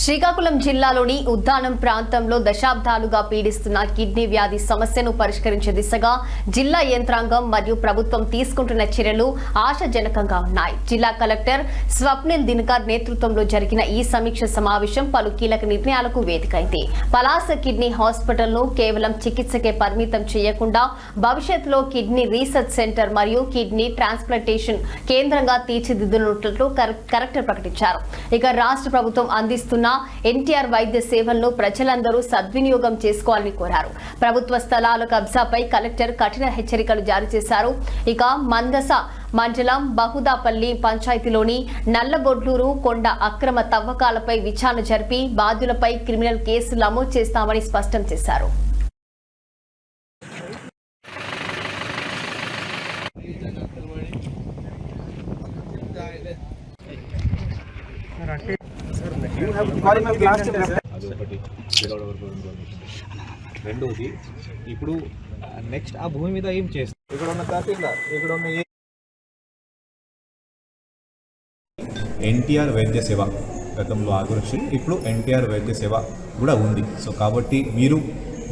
శ్రీకాకుళం జిల్లాలోని ఉద్దానం ప్రాంతంలో దశాబ్దాలుగా పీడిస్తున్న కిడ్నీ వ్యాధి సమస్యను పరిష్కరించే దిశగా జిల్లా యంత్రాంగం మరియు ప్రభుత్వం తీసుకుంటున్న చర్యలు ఆశాజనకంగా ఉన్నాయి. జిల్లా కలెక్టర్ స్వప్నిల్ దినకర్ నేతృత్వంలో జరిగిన ఈ సమీక్ష సమావేశం పలు కీలక నిర్ణయాలకు వేదికైంది. పలాస కిడ్నీ హాస్పిటల్ను కేవలం చికిత్సకే పరిమితం చేయకుండా భవిష్యత్తులో కిడ్నీ రీసెర్చ్ సెంటర్ మరియు కిడ్నీ ట్రాన్స్ప్లాంటేషన్ కేంద్రంగా తీర్చిదిద్దుతున్నట్లు కలెక్టర్ ప్రకటించారు. ఇక రాష్ట్ర ప్రభుత్వం అందిస్తున్న ఎన్టీఆర్ వైద్య సేవలను ప్రజలందరూ సద్వినియోగం చేసుకోవాలని కోరారు. ప్రభుత్వ స్థలాల కబ్జాపై కలెక్టర్ కఠిన హెచ్చరికలు జారీ చేశారు. ఇక మందస మండలం బహుదాపల్లి పంచాయతీలోని నల్లగొడ్లూరు కొండ అక్రమ తవ్వకాలపై విచారణ జరిపి బాధ్యులపై క్రిమినల్ కేసులు నమోదు చేస్తామని స్పష్టం చేశారు. రెండోది ఇప్పుడు నెక్స్ట్ ఆ భూమి మీద ఏం చేస్తారు, ఇక్కడ ఉన్న తహసీల్దార్ ఇక్కడ ఉన్న ఎన్టీఆర్ వైద్య సేవ గతంలో ఆగురక్షి ఇప్పుడు ఎన్టీఆర్ వైద్య సేవ కూడా ఉంది. సో కాబట్టి మీరు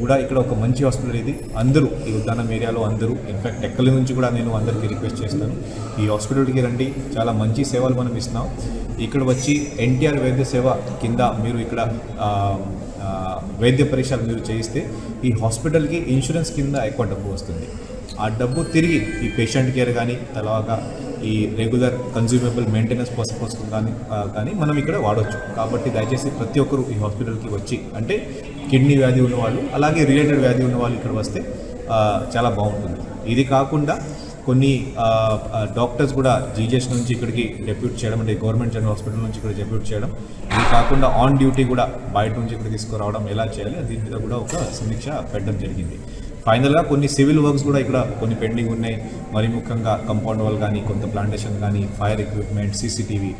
కూడా ఇక్కడ ఒక మంచి హాస్పిటల్ ఇది. అందరూ ఈ ఉద్దానం ఏరియాలో అందరూ ఇన్ఫ్యాక్ట్ ఎక్కడి నుంచి కూడా నేను అందరికీ రిక్వెస్ట్ చేస్తాను, ఈ హాస్పిటల్కి రండి, చాలా మంచి సేవలు మనం ఇస్తున్నాం. ఇక్కడ వచ్చి ఎన్టీఆర్ వైద్య సేవ కింద మీరు ఇక్కడ వైద్య పరీక్షలు మీరు చేయిస్తే ఈ హాస్పిటల్కి ఇన్సూరెన్స్ కింద ఎక్కువ డబ్బు వస్తుంది. ఆ డబ్బు తిరిగి ఈ పేషెంట్ కేర్ కానీ తర్వాత ఈ రెగ్యులర్ కన్జ్యూమబుల్ మెయింటెనెన్స్ పర్పస్ కానీ మనం ఇక్కడ వాడవచ్చు. కాబట్టి దయచేసి ప్రతి ఒక్కరు ఈ హాస్పిటల్కి వచ్చి, అంటే కిడ్నీ వ్యాధి ఉన్నవాళ్ళు అలాగే రిలేటెడ్ వ్యాధి ఉన్నవాళ్ళు ఇక్కడ వస్తే చాలా బాగుంటుంది. ఇది కాకుండా కొన్ని డాక్టర్స్ కూడా జీజీఎస్ నుంచి ఇక్కడికి డెప్యూట్ చేయడం, అంటే గవర్నమెంట్ జనరల్ హాస్పిటల్ నుంచి ఇక్కడ డెప్యూట్ చేయడం, ఇది కాకుండా ఆన్ డ్యూటీ కూడా బయట నుంచి ఇక్కడ తీసుకురావడం ఎలా చేయాలి దీని మీద కూడా ఒక సమీక్ష పెట్టడం జరిగింది. ఫైనల్గా కొన్ని సివిల్ వర్క్స్ కూడా ఇక్కడ కొన్ని పెండింగ్ ఉన్నాయి. మరి ముఖ్యంగా కంపౌండ్ వాల్ కానీ, కొంత ప్లాంటేషన్ కానీ, ఫైర్ ఎక్విప్మెంట్, సీసీటీవీ,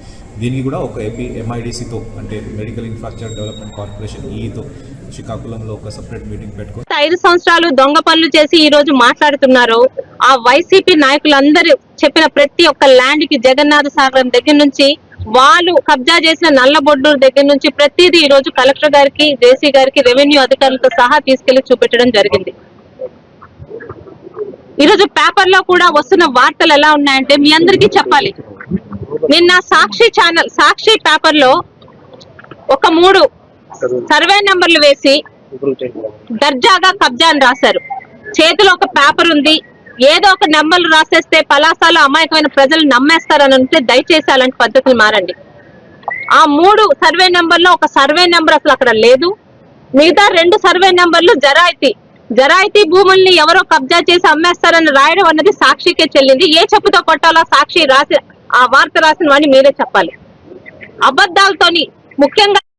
దీనికి కూడా ఒక ఎంఐడిసితో అంటే మెడికల్ ఇన్ఫ్రాస్ట్రక్చర్ డెవలప్మెంట్ కార్పొరేషన్ ఈతో శ్రీకాకుళంలో ఒక సెపరేట్ మీటింగ్ పెట్టుకుని 5 సంవత్సరాలు దొంగ పనులు చేసి ఈ రోజు మాట్లాడుతున్నారు. ఆ వైసీపీ నాయకులందరూ చెప్పిన ప్రతి ఒక్క ల్యాండ్ కి జగన్నాథ సాగరం దగ్గర నుంచి వాళ్ళు కబ్జా చేసిన నల్లబొడ్డూరు దగ్గర నుంచి ప్రతిదీ ఈ రోజు కలెక్టర్ గారికి, జేసీ గారికి, రెవెన్యూ అధికారులతో సహా తీసుకెళ్లి చూపెట్టడం జరిగింది. ఈరోజు పేపర్ లో కూడా వస్తున్న వార్తలు ఎలా ఉన్నాయంటే మీ అందరికీ చెప్పాలి. నిన్న సాక్షి పేపర్ లో ఒక 3 సర్వే నెంబర్లు వేసి దర్జాగా కబ్జా అని రాశారు. చేతిలో ఒక పేపర్ ఉంది, ఏదో ఒక నెంబర్లు రాసేస్తే పలాసాలో అమాయకమైన ప్రజలు నమ్మేస్తారని అంటే దయచేసి అలాంటి పద్ధతులు మారండి. ఆ 3 సర్వే నెంబర్లో ఒక సర్వే నెంబర్ అసలు అక్కడ లేదు. మిగతా 2 సర్వే నెంబర్లు జరాయితీ భూముల్ని ఎవరో కబ్జా చేసి అమ్మేస్తారని రాయడం అన్నది సాక్షికే చెల్లింది. ఏ చెప్పుతో కొట్టాలో సాక్షి రాసి ఆ వార్త రాసిన వాడిని మీరే చెప్పాలి. అబద్ధాలతోని ముఖ్యంగా